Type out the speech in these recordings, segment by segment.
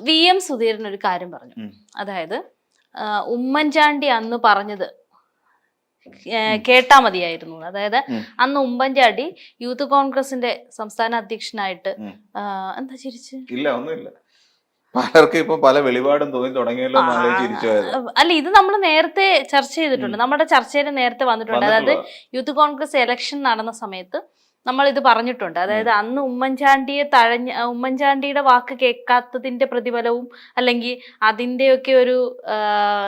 VM Sudheeran ഒരു കാര്യം പറഞ്ഞു. അതായത് ഉമ്മൻചാണ്ടി അന്ന് പറഞ്ഞത് കേട്ടാ മതിയായിരുന്നു. അതായത് അന്ന് ഉമ്മൻചാണ്ടി യൂത്ത് കോൺഗ്രസിന്റെ സംസ്ഥാന അധ്യക്ഷനായിട്ട് എന്താ ചിരിച്ച് ഇല്ല ഒന്നുമില്ല, പലർക്കും ഇപ്പൊ പല വെളിപാടും തോന്നി തുടങ്ങിയല്ലോ. അല്ല, ഇത് നമ്മൾ നേരത്തെ ചർച്ച ചെയ്തിട്ടുണ്ട്, നമ്മുടെ ചർച്ചയിൽ നേരത്തെ വന്നിട്ടുണ്ട്. അതായത് യൂത്ത് കോൺഗ്രസ് ഇലക്ഷൻ നടന്ന സമയത്ത് നമ്മൾ ഇത് പറഞ്ഞിട്ടുണ്ട്. അതായത് അന്ന് ഉമ്മൻചാണ്ടിയുടെ വാക്ക് കേൾക്കാത്തതിന്റെ പ്രതിഫലവും അല്ലെങ്കിൽ അതിന്റെയൊക്കെ ഒരു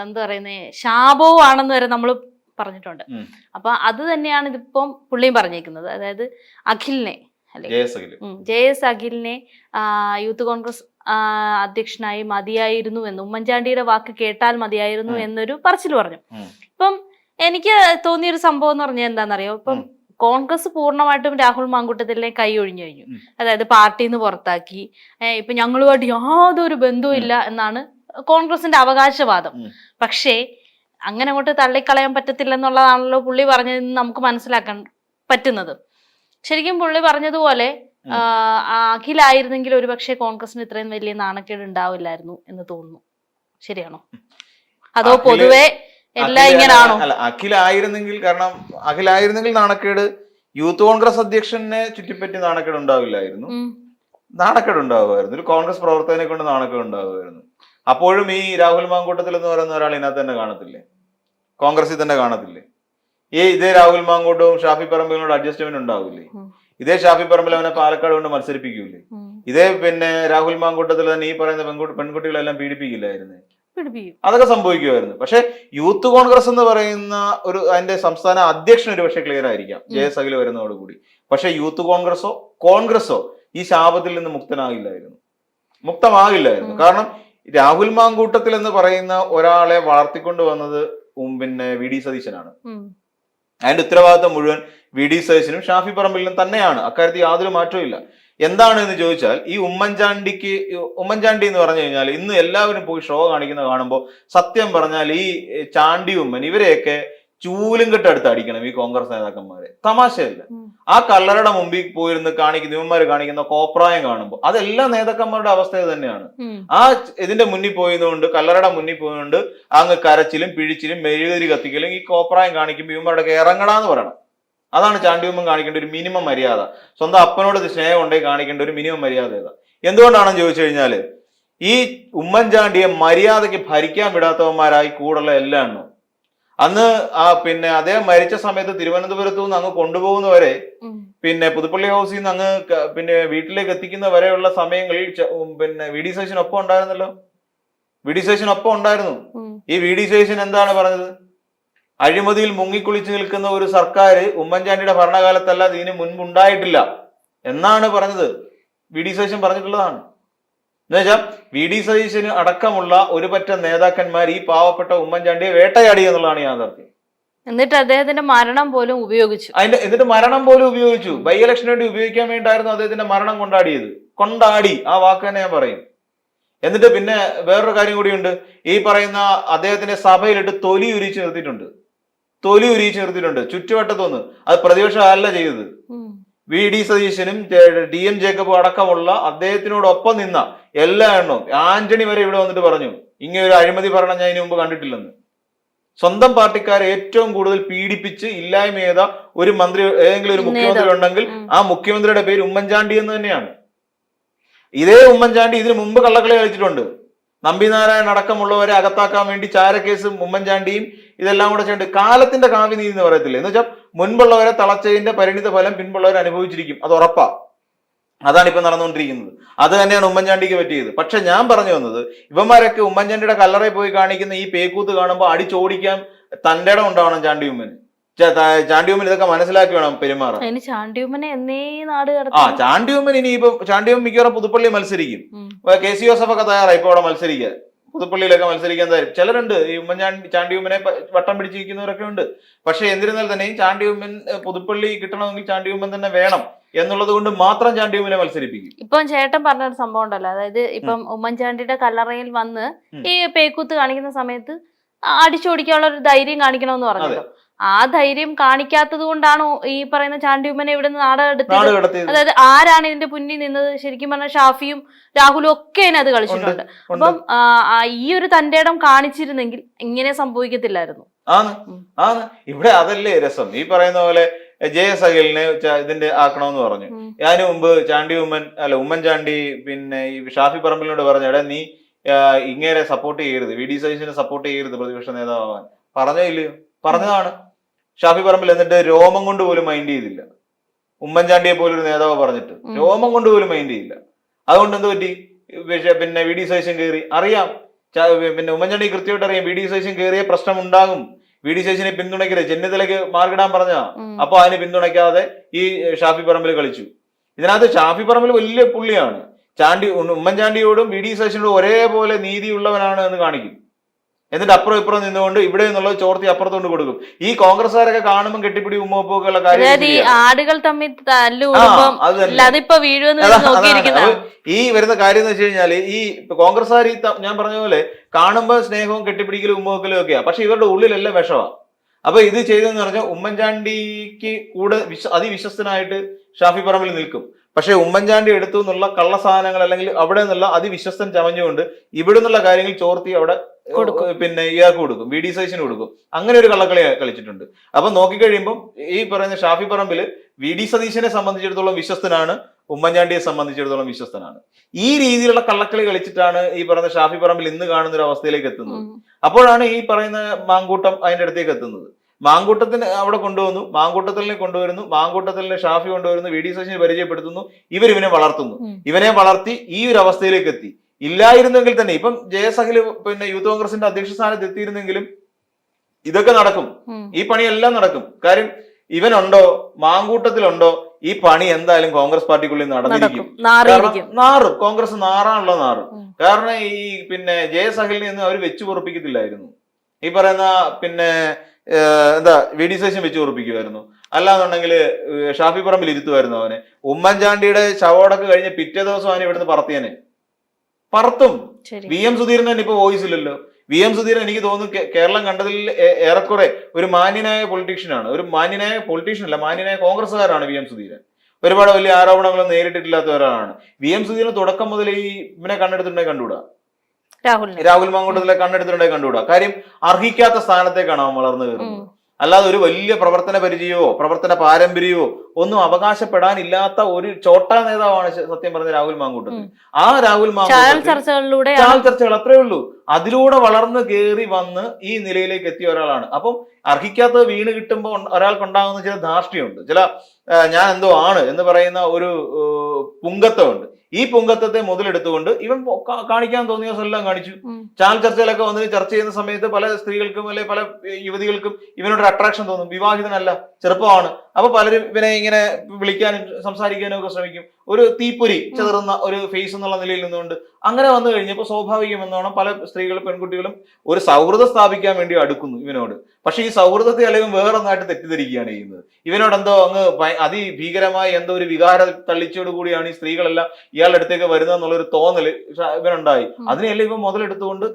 എന്താ പറയുന്നത് ശാപവും ആണെന്ന് വരെ നമ്മൾ പറഞ്ഞിട്ടുണ്ട്. അപ്പൊ അത് തന്നെയാണ് ഇതിപ്പം പുള്ളിയും പറഞ്ഞേക്കുന്നത്. അതായത് അഖിലിനെ JS അഖിലിനെ യൂത്ത് കോൺഗ്രസ് അധ്യക്ഷനായി മതിയായിരുന്നു എന്ന്, ഉമ്മൻചാണ്ടിയുടെ വാക്ക് കേട്ടാൽ മതിയായിരുന്നു എന്നൊരു പറച്ചിൽ പറഞ്ഞു. ഇപ്പം എനിക്ക് തോന്നിയൊരു സംഭവം എന്ന് പറഞ്ഞാൽ എന്താണെന്നറിയോ, ഇപ്പം കോൺഗ്രസ് പൂർണ്ണമായിട്ടും രാഹുൽ മാങ്കൂട്ടത്തിലെ കൈ ഒഴിഞ്ഞു കഴിഞ്ഞു. അതായത് പാർട്ടിയിൽ നിന്ന് പുറത്താക്കി, ഇപ്പൊ ഞങ്ങളുമായിട്ട് യാതൊരു ബന്ധവും ഇല്ല എന്നാണ് കോൺഗ്രസിന്റെ അവകാശവാദം. പക്ഷേ അങ്ങനെ അങ്ങോട്ട് തള്ളിക്കളയാൻ പറ്റത്തില്ല എന്നുള്ളതാണല്ലോ പുള്ളി പറഞ്ഞതെന്ന് നമുക്ക് മനസ്സിലാക്കാൻ പറ്റുന്നത്. ശരിക്കും പുള്ളി പറഞ്ഞതുപോലെ അഖിലായിരുന്നെങ്കിൽ ഒരുപക്ഷെ കോൺഗ്രസിന് ഇത്രയും വലിയ നാണക്കേട് ഉണ്ടാവില്ലായിരുന്നു എന്ന് തോന്നുന്നു. ശരിയാണോ? അതോ പൊതുവെ എല്ലാം ഇങ്ങനാണോ? അല്ല, അഖിലായിരുന്നെങ്കിൽ നാണക്കേട് യൂത്ത് കോൺഗ്രസ് അധ്യക്ഷനെ ചുറ്റിപ്പറ്റി നാണക്കേട് ഉണ്ടാവില്ലായിരുന്നു. നാണക്കേട് ഉണ്ടാവുമായിരുന്നു, ഒരു കോൺഗ്രസ് പ്രവർത്തകനെ കൊണ്ട് നാണക്കേട് ഉണ്ടാവുമായിരുന്നു. അപ്പോഴും ഈ രാഹുൽ മാങ്കൂട്ടത്തിൽ എന്ന് പറയുന്ന ഒരാൾ ഇതിനകത്ത് തന്നെ കാണത്തില്ലേ, കോൺഗ്രസിൽ തന്നെ കാണത്തില്ലേ? ഇതേ രാഹുൽ മാങ്കൂട്ടവും ഷാഫി പറമ്പിലിനോട് അഡ്ജസ്റ്റ്മെന്റ് ഉണ്ടാവില്ലേ? ഇതേ ഷാഫി പറമ്പിൽ അവനെ പാലക്കാട് കൊണ്ട് മത്സരിപ്പിക്കൂലേ? ഇതേ രാഹുൽ മാങ്കൂട്ടത്തിൽ തന്നെ ഈ പറയുന്ന പെൺകുട്ടികളെല്ലാം പീഡിപ്പിക്കില്ലായിരുന്നു? അതൊക്കെ സംഭവിക്കുമായിരുന്നു. പക്ഷെ യൂത്ത് കോൺഗ്രസ് എന്ന് പറയുന്ന അതിന്റെ സംസ്ഥാന അധ്യക്ഷൻ ഒരു പക്ഷെ ക്ലിയർ ആയിരിക്കാം JS അഖിൽ വരുന്നതോടുകൂടി. പക്ഷെ യൂത്ത് കോൺഗ്രസോ ഈ ശാപത്തിൽ നിന്ന് മുക്തമാകില്ലായിരുന്നു. കാരണം രാഹുൽ മാങ്കൂട്ടത്തിൽ എന്ന് പറയുന്ന ഒരാളെ വളർത്തിക്കൊണ്ട് വന്നത് VD സതീശനാണ്. അതിന്റെ ഉത്തരവാദിത്വം മുഴുവൻ VD സതീശനും ഷാഫി പറമ്പിലിനും തന്നെയാണ്. അക്കാര്യത്തിൽ യാതൊരു മാറ്റവും ഇല്ല. എന്താണ് എന്ന് ചോദിച്ചാൽ, ഈ ഉമ്മൻചാണ്ടി എന്ന് പറഞ്ഞു കഴിഞ്ഞാൽ ഇന്ന് എല്ലാവരും പോയി ഷോ കാണുമ്പോൾ സത്യം പറഞ്ഞാൽ ഈ ചാണ്ടി ഉമ്മൻ ഇവരെയൊക്കെ ചൂലും കെട്ടടുത്ത് അടിക്കണം ഈ കോൺഗ്രസ് നേതാക്കന്മാരെ. തമാശയല്ല. ആ കല്ലറയുടെ മുമ്പിൽ പോയിരുന്ന് ഇവന്മാര് കാണിക്കുന്ന കോപ്രായം കാണുമ്പോൾ അതെല്ലാ നേതാക്കന്മാരുടെ അവസ്ഥ തന്നെയാണ്. ഇതിന്റെ മുന്നിൽ പോയതുകൊണ്ട്, കല്ലറയുടെ മുന്നിൽ പോയതുകൊണ്ട് അങ്ങ് കരച്ചിലും പിഴിച്ചിലും മെഴുകുതിരി കത്തിക്കലും ഈ കോപ്രായം കാണിക്കുമ്പോൾ ഇവന്മാരുടെ ഇറങ്ങടാന്ന് പറയണം. അതാണ് ചാണ്ടിയമ്മൻ കാണിക്കേണ്ട ഒരു മിനിമം മര്യാദ. സ്വന്തം അപ്പനോട് സ്നേഹം ഉണ്ടെങ്കിൽ കാണിക്കേണ്ട ഒരു മിനിമം മര്യാദ ഏതാ? എന്തുകൊണ്ടാണെന്ന് ചോദിച്ചു കഴിഞ്ഞാല് ഈ ഉമ്മൻചാണ്ടിയെ മര്യാദയ്ക്ക് ഭരിക്കാൻ വിടാത്തവന്മാരായി കൂടുള്ള എല്ലാം എണ്ണോ. അന്ന് അദ്ദേഹം മരിച്ച സമയത്ത് തിരുവനന്തപുരത്തു നിന്ന് അങ്ങ് കൊണ്ടുപോകുന്നവരെ പുതുപ്പള്ളി ഹൗസിൽ നിന്ന് അങ്ങ് വീട്ടിലേക്ക് എത്തിക്കുന്ന വരെയുള്ള സമയങ്ങളിൽ VD സതീശനൊപ്പം ഉണ്ടായിരുന്നല്ലോ. VD സതീശനൊപ്പം ഉണ്ടായിരുന്നു. ഈ VD സതീശൻ എന്താണ് പറഞ്ഞത്? അഴിമതിയിൽ മുങ്ങിക്കുളിച്ചു നിൽക്കുന്ന ഒരു സർക്കാർ ഉമ്മൻചാണ്ടിയുടെ ഭരണകാലത്തല്ലാതെ ഇതിന് മുൻപുണ്ടായിട്ടില്ല എന്നാണ് പറഞ്ഞത്. VD സതീശൻ പറഞ്ഞിട്ടുള്ളതാണ്. എന്നുവെച്ചാൽ VD സതീശന് അടക്കമുള്ള ഒരു പറ്റം നേതാക്കന്മാർ ഈ പാവപ്പെട്ട ഉമ്മൻചാണ്ടിയെ വേട്ടയാടി എന്നുള്ളതാണ് യാഥാർത്ഥ്യം. എന്നിട്ട് അദ്ദേഹത്തിന്റെ മരണം പോലും ഉപയോഗിച്ചു. ബൈ ഇലക്ഷന് വേണ്ടി ഉപയോഗിക്കാൻ വേണ്ടിയായിരുന്നു അദ്ദേഹത്തിന്റെ മരണം കൊണ്ടാടി. ആ വാക്ക് തന്നെ ഞാൻ പറയും. എന്നിട്ട് പിന്നെ വേറൊരു കാര്യം കൂടിയുണ്ട്. ഈ പറയുന്ന അദ്ദേഹത്തിന്റെ സഭയിലിട്ട് തൊലി ഉരിച്ച് നിർത്തിയിട്ടുണ്ട്. ചുറ്റുവട്ടത്തൊന്ന്. അത് പ്രതിപക്ഷമല്ല ചെയ്തത്. VD സതീശനും DM ജേക്കബും അടക്കമുള്ള അദ്ദേഹത്തിനോടൊപ്പം നിന്ന എല്ലാ എണ്ണവും, ആന്റണി വരെ ഇവിടെ വന്നിട്ട് പറഞ്ഞു ഇങ്ങനെ ഒരു അഴിമതി ഭരണം ഞാൻ ഇതിനു മുമ്പ് കണ്ടിട്ടില്ലെന്ന്. സ്വന്തം പാർട്ടിക്കാരെ ഏറ്റവും കൂടുതൽ പീഡിപ്പിച്ച് ഇല്ലായ്മ ചെയ്ത ഒരു മന്ത്രി, ഏതെങ്കിലും ഒരു മുഖ്യമന്ത്രി ഉണ്ടെങ്കിൽ ആ മുഖ്യമന്ത്രിയുടെ പേര് ഉമ്മൻചാണ്ടി എന്ന് തന്നെയാണ്. ഇതേ ഉമ്മൻചാണ്ടി ഇതിനു മുമ്പ് കള്ളക്കളി കളിച്ചിട്ടുണ്ട്. നമ്പിനാരായണൻ അടക്കമുള്ളവരെ അകത്താക്കാൻ വേണ്ടി ചാരക്കേസും ഉമ്മൻചാണ്ടിയും ഇതെല്ലാം കൂടെ ചെയ്യേണ്ട കാലത്തിന്റെ കാവ്യനീതി എന്ന് പറയത്തില്ല. എന്ന് വെച്ചാൽ മുൻപുള്ളവരെ തളച്ചതിന്റെ പരിണിത ഫലം പിൻപുള്ളവർ അനുഭവിച്ചിരിക്കും. അത് ഉറപ്പാ. അതാണ് ഇപ്പൊ നടന്നുകൊണ്ടിരിക്കുന്നത്. അത് തന്നെയാണ് ഉമ്മൻചാണ്ടിക്ക് പറ്റിയത്. പക്ഷെ ഞാൻ പറഞ്ഞു വന്നത്, ഇവന്മാരൊക്കെ ഉമ്മൻചാണ്ടിയുടെ കല്ലറയിൽ പോയി കാണിക്കുന്ന ഈ പേക്കൂത്ത് കാണുമ്പോൾ അടിച്ചോടിക്കാൻ തന്റെ ഇടം ഉണ്ടാവണം ചാണ്ടിയുമ്മന്. ചാണ്ടിയുമ്മൻ ഇതൊക്കെ മനസ്സിലാക്കി വേണം പെരുമാറാൻ. ചാണ്ടിയുമ്മൻ ഇനിയിപ്പോ ചാണ്ടിയുമ്മൻ മിക്കവാറും പുതുപ്പള്ളി മത്സരിക്കും. KC ജോസഫ് ഒക്കെ തയ്യാറായി ഇപ്പൊ അവിടെ മത്സരിക്കാൻ, പുതുപ്പള്ളിയിലൊക്കെ മത്സരിക്കാൻ തയ്യാറും. ചിലരുണ്ട് ഈ ചാണ്ടിയുമ്മനെ വട്ടം പിടിച്ചിരിക്കുന്നവരൊക്കെ ഉണ്ട്. പക്ഷെ എന്നിരുന്നാൽ തന്നെയും ചാണ്ടിയുമ്മൻ പുതുപ്പള്ളി കിട്ടണമെങ്കിൽ ചാണ്ടിയുമ്മൻ തന്നെ വേണം എന്നുള്ളത് കൊണ്ട് മാത്രം ചാണ്ടിയുമ്മനെ മത്സരിപ്പിക്കും. ഇപ്പം ചേട്ടൻ പറഞ്ഞൊരു സംഭവം ഉണ്ടല്ലോ, അതായത് ഇപ്പം ഉമ്മൻചാണ്ടിയുടെ കല്ലറയിൽ വന്ന് ഈ പേക്കൂത്ത് കാണിക്കുന്ന സമയത്ത് അടിച്ചോടിക്കാനുള്ള ഒരു ധൈര്യം കാണിക്കണമെന്ന് പറഞ്ഞല്ലോ. ആ ധൈര്യം കാണിക്കാത്തത് കൊണ്ടാണോ ഈ പറയുന്ന ചാണ്ടി ഉമ്മനെ ഇവിടെ നിന്ന് നാട് നാട് കടത്തിയത്? കടത്തിയത്. അതായത് ആരാണ് ഇതിന്റെ മുന്നിൽ നിന്നത്? ശരിക്കും പറഞ്ഞാൽ ഷാഫിയും രാഹുലും ഒക്കെ അതിനകത്ത് കളിച്ചിട്ടുണ്ട്. അപ്പം ഈ ഒരു തന്റെ ഇടം കാണിച്ചിരുന്നെങ്കിൽ ഇങ്ങനെ സംഭവിക്കത്തില്ലായിരുന്നു. ആണ് ഇവിടെ അതല്ലേ രസം. ഈ പറയുന്ന പോലെ ജയസഖലിനെ ഇതിന്റെ ആക്കണമെന്ന് പറഞ്ഞു. അതിനു മുമ്പ് ഉമ്മൻചാണ്ടി പിന്നെ ഈ ഷാഫി പറമ്പിലിനോട് പറഞ്ഞു, എടാ നീ ഇങ്ങനെ സപ്പോർട്ട് ചെയ്യരുത്, വി ഡി സതീശനെ സപ്പോർട്ട് ചെയ്യരുത് പ്രതിപക്ഷ നേതാവാൻ. പറഞ്ഞോ ഇല്ലയോ? പറഞ്ഞതാണ് ഷാഫി പറമ്പിൽ. എന്നിട്ട് രോമം കൊണ്ട് പോലും മൈൻഡ് ചെയ്തില്ല. ഉമ്മൻചാണ്ടിയെ പോലൊരു നേതാവ് പറഞ്ഞിട്ട് രോമം കൊണ്ട് പോലും മൈൻഡ് ചെയ്യില്ല. അതുകൊണ്ട് എന്ത് പറ്റി? പിന്നെ വി ഡി സതീശൻ കയറി. അറിയാം, പിന്നെ ഉമ്മൻചാണ്ടി കൃത്യമായിട്ട് അറിയാം വി ഡി സതീശൻ കയറിയ പ്രശ്നം ഉണ്ടാകും. വി ഡി സതീശനെ പിന്തുണയ്ക്കരുത്, ചെന്നിത്തലയ്ക്ക് മാർക്കിടാൻ പറഞ്ഞ, അപ്പൊ അതിനെ പിന്തുണയ്ക്കാതെ ഈ ഷാഫി പറമ്പിൽ കളിച്ചു. ഇതിനകത്ത് ഷാഫി പറമ്പിൽ വലിയ പുള്ളിയാണ്. ഉമ്മൻചാണ്ടിയോടും വി ഡി സതീശനോടും ഒരേപോലെ നീതിയുള്ളവനാണ് എന്ന് കാണിക്കും. എന്നിട്ട് അപ്പുറം ഇപ്പുറം നിന്നുകൊണ്ട് ഇവിടെ നിന്നുള്ളത് ചോർത്തി അപ്പുറത്തോണ്ട് കൊടുക്കും. ഈ കോൺഗ്രസ്സുകാരൊക്കെ കാണുമ്പോൾ കെട്ടിപ്പിടി ഉമ്മൊപ്പൊക്കെയുള്ള കാര്യം ആടുകൾ തമ്മിൽ ഈ വരുന്ന കാര്യം എന്ന് വെച്ച് കഴിഞ്ഞാല് ഈ കോൺഗ്രസ്സുകാർ ഞാൻ പറഞ്ഞ പോലെ കാണുമ്പോൾ സ്നേഹവും കെട്ടിപ്പിടിക്കലും ഉമ്മവെക്കലും ഒക്കെയാ. പക്ഷെ ഇവരുടെ ഉള്ളിലെല്ലാം വിഷമാണ്. അപ്പൊ ഇത് ചെയ്തെന്ന് പറഞ്ഞാൽ ഉമ്മൻചാണ്ടിക്ക് കൂടെ അതിവിശ്വസ്തനായിട്ട് ഷാഫി പറമ്പിൽ നിൽക്കും. പക്ഷെ ഉമ്മൻചാണ്ടി എടുത്തു എന്നുള്ള കള്ളസാധനങ്ങൾ അല്ലെങ്കിൽ അവിടെ നിന്നുള്ള അതിവിശ്വസ്തൻ ചമഞ്ഞുകൊണ്ട് ഇവിടെ നിന്നുള്ള കാര്യങ്ങൾ ചോർത്തി അവിടെ പിന്നെ ഇയാൾക്ക് കൊടുക്കും, വി ഡി സതീശന് കൊടുക്കും. അങ്ങനെ ഒരു കള്ളക്കളി കളിച്ചിട്ടുണ്ട്. അപ്പൊ നോക്കിക്കഴിയുമ്പോൾ ഈ പറയുന്ന ഷാഫി പറമ്പിൽ വി ഡി സതീശനെ സംബന്ധിച്ചിടത്തോളം വിശ്വസ്തനാണ്, ഉമ്മൻചാണ്ടിയെ സംബന്ധിച്ചിടത്തോളം വിശ്വസ്തനാണ്. ഈ രീതിയിലുള്ള കള്ളക്കളി കളിച്ചിട്ടാണ് ഈ പറയുന്ന ഷാഫി പറമ്പിൽ ഇന്ന് കാണുന്ന ഒരു അവസ്ഥയിലേക്ക് എത്തുന്നത്. അപ്പോഴാണ് ഈ പറയുന്ന മാങ്കൂട്ടം അതിന്റെ അടുത്തേക്ക് എത്തുന്നത്. മാങ്കൂട്ടത്തിന് അവിടെ കൊണ്ടുവന്നു, മാങ്കൂട്ടത്തിനെ കൊണ്ടുവരുന്നു, മാങ്കൂട്ടത്തിലെ ഷാഫി കൊണ്ടുവരുന്നു, വി ഡി സതീശനെ പരിചയപ്പെടുത്തുന്നു, ഇവനെ വളർത്തുന്നു. ഇവനെ വളർത്തി ഈ ഒരു അവസ്ഥയിലേക്ക് എത്തി. ഇല്ലായിരുന്നെങ്കിൽ തന്നെ ഇപ്പം ജയസഖില് പിന്നെ യൂത്ത് കോൺഗ്രസിന്റെ അധ്യക്ഷ സ്ഥാനത്ത് എത്തിയിരുന്നെങ്കിലും ഇതൊക്കെ നടക്കും, ഈ പണിയെല്ലാം നടക്കും. കാര്യം ഇവനുണ്ടോ, മാങ്കൂട്ടത്തിലുണ്ടോ, ഈ പണി എന്തായാലും കോൺഗ്രസ് പാർട്ടിക്കുള്ളിൽ നടന്നിരിക്കും. നാറും, കോൺഗ്രസ് നാറാനുള്ള നാറും. കാരണം ഈ പിന്നെ ജയസഖലിനെ ഒന്നും അവർ വെച്ചു പൊറപ്പിക്കത്തില്ലായിരുന്നു. ഈ പറയുന്ന പിന്നെ എന്താ വി ഡി സതീശൻ വെച്ച് ഉറപ്പിക്കുമായിരുന്നു. അല്ലാന്നുണ്ടെങ്കിൽ ഷാഫി പറമ്പിൽ ഇരുത്തുമായിരുന്നു അവനെ. ഉമ്മൻചാണ്ടിയുടെ ശവോടൊക്കെ കഴിഞ്ഞ് പിറ്റേ ദിവസം അവനെ ഇവിടുന്ന് പറത്തിയനെ പറത്തും. വി എം സുധീരൻ തന്നെ ഇപ്പൊ വോയിസ് ഇല്ലല്ലോ. വി എം സുധീരൻ എനിക്ക് തോന്നുന്നു കേരളം കണ്ടതിൽ ഏറെക്കുറെ ഒരു മാന്യനായ പൊളിറ്റീഷ്യനാണ്. ഒരു മാന്യനായ പൊളിറ്റീഷ്യൻ അല്ല, മാന്യനായ കോൺഗ്രസ്സുകാരാണ് വി എം സുധീരൻ. ഒരുപാട് വലിയ ആരോപണങ്ങളൊന്നും നേരിട്ടിട്ടില്ലാത്ത ഒരാളാണ്. വി എം സുധീരൻ തുടക്കം മുതൽ ഈ ഇവനെ കണ്ടെടുത്തിട്ടുണ്ടെങ്കിൽ കണ്ടുകൂടാ, രാഹുൽ മാങ്കൂട്ടത്തിലെ കണ്ടെടുത്തിട്ടുണ്ടെങ്കിൽ കണ്ടുകൂടാ. കാര്യം അർഹിക്കാത്ത സ്ഥാനത്തേക്കാണ് അവൻ വളർന്നു കയറുന്നത്. അല്ലാതെ ഒരു വലിയ പ്രവർത്തന പരിചയമോ പ്രവർത്തന പാരമ്പര്യമോ ഒന്നും അവകാശപ്പെടാനില്ലാത്ത ഒരു ചോട്ടാ നേതാവാണ് സത്യം പറഞ്ഞ രാഹുൽ മാങ്കൂട്ടത്തിൽ. ആ രാഹുൽ മാങ്കൂട്ടത്തിൽ ചാനൽ ചർച്ചകൾ അത്രേ ഉള്ളൂ. അതിലൂടെ വളർന്ന് കയറി വന്ന് ഈ നിലയിലേക്ക് എത്തിയ ഒരാളാണ്. അപ്പം അർഹിക്കാത്തത് വീണ് കിട്ടുമ്പോൾ ഒരാൾക്കുണ്ടാകുന്ന ചില ധാർഷ്ട്യമുണ്ട്, ചില ഞാൻ എന്തോ ആണ് എന്ന് പറയുന്ന ഒരു പുങ്കത്വമുണ്ട്. ഈ പുങ്കത്വത്തെ മുതലെടുത്തുകൊണ്ട് ഇവൻ കാണിക്കാൻ തോന്നിയ എല്ലാം കാണിച്ചു. ചാനൽ ചർച്ചയിലൊക്കെ വന്ന് ചർച്ച ചെയ്യുന്ന സമയത്ത് പല സ്ത്രീകൾക്കും അല്ലെ പല യുവതികൾക്കും ഇവനോട് അട്രാക്ഷൻ തോന്നും. വിവാഹിതനല്ല, ചെറുപ്പമാണ്. അപ്പൊ പലരും ഇവനെ ഇങ്ങനെ വിളിക്കാനും സംസാരിക്കാനും ഒക്കെ ശ്രമിക്കും. ഒരു തീപ്പൊരി ചെതറുന്ന ഒരു ഫേസ് എന്നുള്ള നിലയിൽ നിന്നുകൊണ്ട് അങ്ങനെ വന്നു കഴിഞ്ഞപ്പോൾ സ്വാഭാവികമെന്നോണം പല സ്ത്രീകളും പെൺകുട്ടികളും ഒരു സൗഹൃദം സ്ഥാപിക്കാൻ വേണ്ടി അടുക്കുന്നു ഇവനോട്. പക്ഷെ ഈ സൗഹൃദത്തെ അല്ലെങ്കിൽ വേറൊന്നായിട്ട് തെറ്റിദ്ധരിക്കുകയാണ് ചെയ്യുന്നത്. ഇവനോട് എന്തോ അങ്ങ് അതിഭീകരമായ എന്തോ ഒരു വികാര തള്ളിച്ചോട് കൂടിയാണ് ഈ സ്ത്രീകളെല്ലാം ഇയാളുടെ അടുത്തേക്ക് വരുന്നത് എന്നുള്ളൊരു തോന്നല് ഇവനുണ്ടായി. അതിനെല്ലാം ഇവൻ മുതലെടുത്തുകൊണ്ട്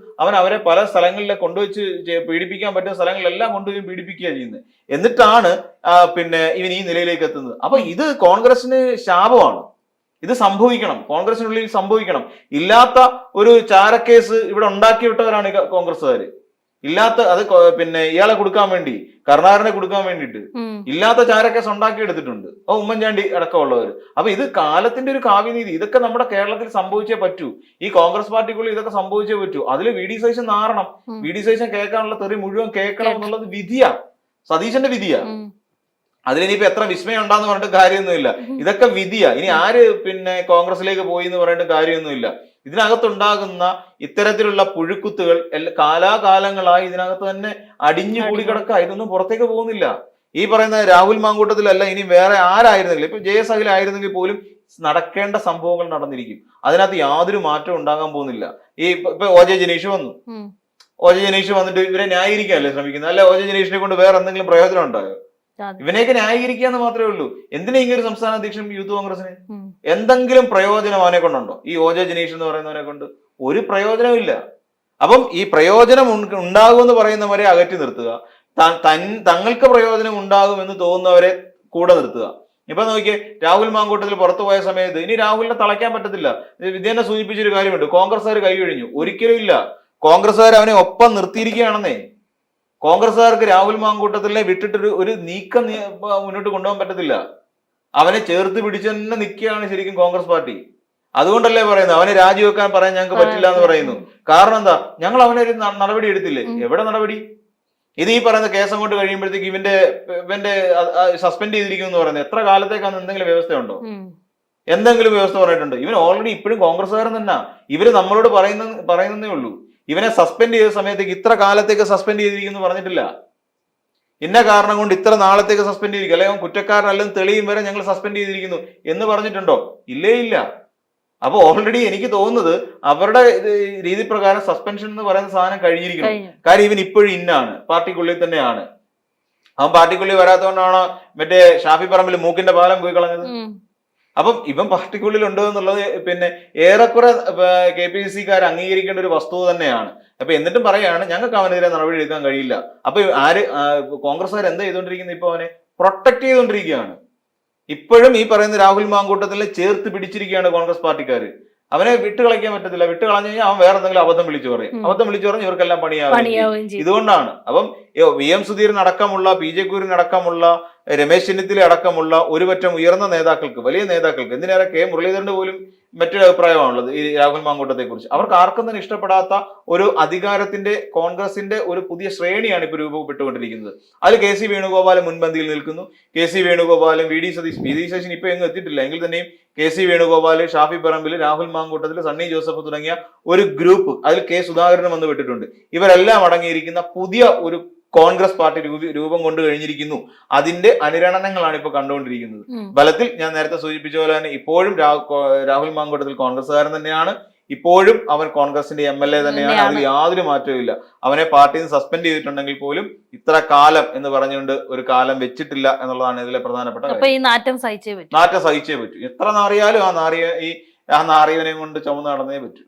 അവരെ പല സ്ഥലങ്ങളിലെ കൊണ്ടുവച്ച് പീഡിപ്പിക്കാൻ പറ്റുന്ന സ്ഥലങ്ങളിലെല്ലാം കൊണ്ടുപോയി പീഡിപ്പിക്കുക ചെയ്യുന്നത്. എന്നിട്ടാണ് പിന്നെ ഇവൻ ഈ നിലയിലേക്ക് എത്തുന്നത്. അപ്പൊ ഇത് കോൺഗ്രസിന് ശാപമാണ്. ഇത് സംഭവിക്കണം, കോൺഗ്രസിനുള്ളിൽ സംഭവിക്കണം. ഇല്ലാത്ത ഒരു ചാരക്കേസ് ഇവിടെ ഉണ്ടാക്കി വിട്ടവരാണ് കോൺഗ്രസ്സുകാര്. ഇല്ലാത്ത അത് പിന്നെ ഇയാളെ കൊടുക്കാൻ വേണ്ടി, കരുണാകരനെ കൊടുക്കാൻ വേണ്ടിയിട്ട് ഇല്ലാത്ത ചാരക്കേസ് ഉണ്ടാക്കി എടുത്തിട്ടുണ്ട്. ഉമ്മൻചാണ്ടി അടക്കമുള്ളവർ. അപ്പൊ ഇത് കാലത്തിന്റെ ഒരു കാവ്യനീതി. ഇതൊക്കെ നമ്മുടെ കേരളത്തിൽ സംഭവിച്ചേ പറ്റൂ. ഈ കോൺഗ്രസ് പാർട്ടിക്കുള്ളിൽ ഇതൊക്കെ സംഭവിച്ചേ പറ്റൂ. അതിൽ വി ഡി സതീശൻ നാറണം. വി ഡി സതീശൻ കേൾക്കാനുള്ള തെറി മുഴുവൻ കേൾക്കണം എന്നുള്ളത് വിധിയാ, സതീശന്റെ വിധിയാ. അതിലിനിയിപ്പോ എത്ര വിസ്മയം ഉണ്ടാന്ന് പറഞ്ഞിട്ട് കാര്യമൊന്നുമില്ല. ഇതൊക്കെ വിധിയാ. ഇനി ആര് പിന്നെ കോൺഗ്രസിലേക്ക് പോയി എന്ന് പറഞ്ഞിട്ട് കാര്യമൊന്നുമില്ല. ഇതിനകത്തുണ്ടാകുന്ന ഇത്തരത്തിലുള്ള പുഴുക്കുത്തുകൾ കാലാകാലങ്ങളായി ഇതിനകത്ത് തന്നെ അടിഞ്ഞു കൂടി കിടക്കുക. ഇതൊന്നും പുറത്തേക്ക് പോകുന്നില്ല. ഈ പറയുന്ന രാഹുൽ മാങ്കൂട്ടത്തിലല്ല, ഇനി വേറെ ആരായിരുന്നെങ്കിലും, ഇപ്പൊ ജയസഖിലായിരുന്നെങ്കിൽ പോലും നടക്കേണ്ട സംഭവങ്ങൾ നടന്നിരിക്കും. അതിനകത്ത് യാതൊരു മാറ്റവും ഉണ്ടാകാൻ പോകുന്നില്ല. ഇപ്പൊ ഒ ജെ ജനീഷ് വന്നു. ഒ ജെ ജനീഷ് വന്നിട്ട് ഇവരെ ന്യായീകരിക്കാനല്ലേ ശ്രമിക്കുന്നത്? അല്ലെ ഒ ജെ ജനീഷിനെ കൊണ്ട് വേറെ എന്തെങ്കിലും പ്രയോജനം ഉണ്ടായോ? ഇവനെയൊക്കെ ന്യായീകരിക്കാന്ന് മാത്രമേ ഉള്ളൂ. എന്തിനാ ഇങ്ങനെ ഒരു സംസ്ഥാന അധ്യക്ഷൻ യൂത്ത് കോൺഗ്രസിന്? എന്തെങ്കിലും പ്രയോജനം അവനെ കൊണ്ടുണ്ടോ? ഈ ഒ ജെ ജനീഷ് എന്ന് പറയുന്നവനെ കൊണ്ട് ഒരു പ്രയോജനവും ഇല്ല. അപ്പം ഈ പ്രയോജനം ഉണ്ടാകുമെന്ന് പറയുന്നവരെ അകറ്റി നിർത്തുക. തങ്ങൾക്ക് പ്രയോജനം ഉണ്ടാകുമെന്ന് തോന്നുന്നവരെ കൂടെ നിർത്തുക. ഇപ്പൊ നോക്കിയേ, രാഹുൽ മാങ്കൂട്ടത്തിൽ പുറത്തു പോയ സമയത്ത് ഇനി രാഹുലിനെ തളയ്ക്കാൻ പറ്റത്തില്ല. വിദ്യേനെ സൂചിപ്പിച്ചൊരു കാര്യമുണ്ട്, കോൺഗ്രസ്സുകാർ കൈ കഴിഞ്ഞു. ഒരിക്കലും ഇല്ല, കോൺഗ്രസ്സുകാർ അവനെ ഒപ്പം നിർത്തിയിരിക്കുകയാണെന്നേ. കോൺഗ്രസ്സുകാർക്ക് രാഹുൽ മാങ്കൂട്ടത്തിലെ വിട്ടിട്ട് ഒരു നീക്കം മുന്നോട്ട് കൊണ്ടുപോകാൻ പറ്റത്തില്ല. അവനെ ചേർത്ത് പിടിച്ച് തന്നെ നിൽക്കുകയാണ് ശരിക്കും കോൺഗ്രസ് പാർട്ടി. അതുകൊണ്ടല്ലേ പറയുന്നത് അവനെ രാജിവെക്കാൻ പറയാൻ ഞങ്ങൾക്ക് പറ്റില്ല എന്ന് പറയുന്നു. കാരണം എന്താ, ഞങ്ങൾ അവനെ ഒരു നടപടി എടുത്തില്ലേ. എവിടെ നടപടി? ഇത് ഈ പറയുന്ന കേസ് അങ്ങോട്ട് കഴിയുമ്പോഴത്തേക്ക് ഇവന്റെ സസ്പെൻഡ് ചെയ്തിരിക്കും എന്ന് പറയുന്നത് എത്ര കാലത്തേക്കാണ്? എന്തെങ്കിലും വ്യവസ്ഥയുണ്ടോ? എന്തെങ്കിലും വ്യവസ്ഥ പറഞ്ഞിട്ടുണ്ട്? ഇവൻ ഓൾറെഡി ഇപ്പോഴും കോൺഗ്രസ്സുകാരൻ തന്നെ. ഇവര് നമ്മളോട് പറയുന്നതേ ഉള്ളൂ. ഇവനെ സസ്പെൻഡ് ചെയ്ത സമയത്തേക്ക് ഇത്ര കാലത്തേക്ക് സസ്പെൻഡ് ചെയ്തിരിക്കുന്നു പറഞ്ഞിട്ടില്ല. ഇന്ന കാരണം കൊണ്ട് ഇത്ര നാളത്തേക്ക് സസ്പെൻഡ് ചെയ്തിരിക്കും, അല്ലെങ്കിൽ കുറ്റക്കാരനല്ലെന്ന് തെളിയും വരെ ഞങ്ങൾ സസ്പെൻഡ് ചെയ്തിരിക്കുന്നു എന്ന് പറഞ്ഞിട്ടുണ്ടോ? ഇല്ലേ, ഇല്ല. അപ്പൊ ഓൾറെഡി എനിക്ക് തോന്നുന്നത് അവരുടെ രീതി പ്രകാരം സസ്പെൻഷൻ എന്ന് പറയുന്ന സാധനം കഴിഞ്ഞിരിക്കണം. കാര്യം ഇവൻ ഇപ്പോഴും ഇന്നാണ്, പാർട്ടിക്കുള്ളിൽ തന്നെയാണ്. അവൻ പാർട്ടിക്കുള്ളിൽ വരാത്തതുകൊണ്ടാണ് മറ്റേ ഷാഫി പറമ്പിൽ മൂക്കിന്റെ പാലം പോയി കളഞ്ഞത്. അപ്പം ഇവൻ പാർട്ടിക്കുള്ളിൽ ഉണ്ട് എന്നുള്ളത് പിന്നെ ഏറെക്കുറെ KPCC-കാർ അംഗീകരിക്കേണ്ട ഒരു വസ്തുത തന്നെയാണ്. അപ്പൊ എന്നിട്ടും പറയാണ് ഞങ്ങൾക്ക് അവനെതിരെ നടപടി എടുക്കാൻ കഴിയില്ല. അപ്പൊ കോൺഗ്രസ്സുകാർ എന്താ ചെയ്തുകൊണ്ടിരിക്കുന്നത്? ഇപ്പൊ അവനെ പ്രൊട്ടക്ട് ചെയ്തുകൊണ്ടിരിക്കുകയാണ്. ഇപ്പോഴും ഈ പറയുന്ന രാഹുൽ മാങ്കൂട്ടത്തിലെ ചേർത്ത് പിടിച്ചിരിക്കുകയാണ് കോൺഗ്രസ് പാർട്ടിക്കാർ. അവനെ വിട്ടുകളയ്ക്കാൻ പറ്റത്തില്ല. വിട്ട് കളഞ്ഞു കഴിഞ്ഞാൽ അവൻ വേറെ എന്തെങ്കിലും അബദ്ധം വിളിച്ചു പറയും. അബദ്ധം വിളിച്ചു പറഞ്ഞ് ഇവർക്കെല്ലാം പണിയാവും. ഇതുകൊണ്ടാണ് അപ്പം VM സുധീരൻ അടക്കമുള്ള, PJ കുര്യൻ അടക്കമുള്ള, രമേശ് ചെന്നിത്തല അടക്കമുള്ള ഒരുപറ്റം ഉയർന്ന നേതാക്കൾക്ക്, വലിയ നേതാക്കൾക്ക്, എന്തിനേറെ K മുരളീധരന്റെ പോലും മറ്റൊരു അഭിപ്രായമാണുള്ളത് ഈ രാഹുൽ മാങ്കൂട്ടത്തെ കുറിച്ച്. അവർക്ക് ആർക്കും തന്നെ ഇഷ്ടപ്പെടാത്ത ഒരു അധികാരത്തിന്റെ കോൺഗ്രസിന്റെ ഒരു പുതിയ ശ്രേണിയാണ് ഇപ്പൊ രൂപപ്പെട്ടുകൊണ്ടിരിക്കുന്നത്. അതിൽ KC വേണുഗോപാലും മുൻപന്തിയിൽ നിൽക്കുന്നു. KC വേണുഗോപാലും VD സതീശൻ ഇപ്പൊ എങ്ങും എത്തിയിട്ടില്ല എങ്കിൽ തന്നെയും KC വേണുഗോപാല്, ഷാഫി പറമ്പിൽ, രാഹുൽ മാങ്കൂട്ടത്തിൽ, സണ്ണി ജോസഫ് തുടങ്ങിയ ഒരു ഗ്രൂപ്പ്, അതിൽ K സുധാകരനും വന്ന് വിട്ടിട്ടുണ്ട്. ഇവരെല്ലാം അടങ്ങിയിരിക്കുന്ന പുതിയ ഒരു കോൺഗ്രസ് പാർട്ടി രൂപം കൊണ്ടു കഴിഞ്ഞിരിക്കുന്നു. അതിന്റെ അനുരണനങ്ങളാണ് ഇപ്പൊ കണ്ടുകൊണ്ടിരിക്കുന്നത്. ബലത്തിൽ ഞാൻ നേരത്തെ സൂചിപ്പിച്ച പോലെ തന്നെ ഇപ്പോഴും രാഹുൽ മാങ്കൂട്ടത്തിൽ കോൺഗ്രസ്സുകാരൻ തന്നെയാണ്. ഇപ്പോഴും അവൻ കോൺഗ്രസിന്റെ MLA തന്നെയാണ്. അതിൽ യാതൊരു മാറ്റവും ഇല്ല. അവനെ പാർട്ടിയിൽ നിന്ന് സസ്പെൻഡ് ചെയ്തിട്ടുണ്ടെങ്കിൽ പോലും ഇത്ര കാലം എന്ന് പറഞ്ഞുകൊണ്ട് ഒരു കാലം വെച്ചിട്ടില്ല എന്നുള്ളതാണ് ഇതിലെ പ്രധാനപ്പെട്ട കാര്യം. നാറ്റം സഹിച്ചേ പറ്റൂ. എത്ര നാറിയാലും ആ നാറിയവനെ കൊണ്ട് ചുമന്ന് നടന്നേ പറ്റൂ.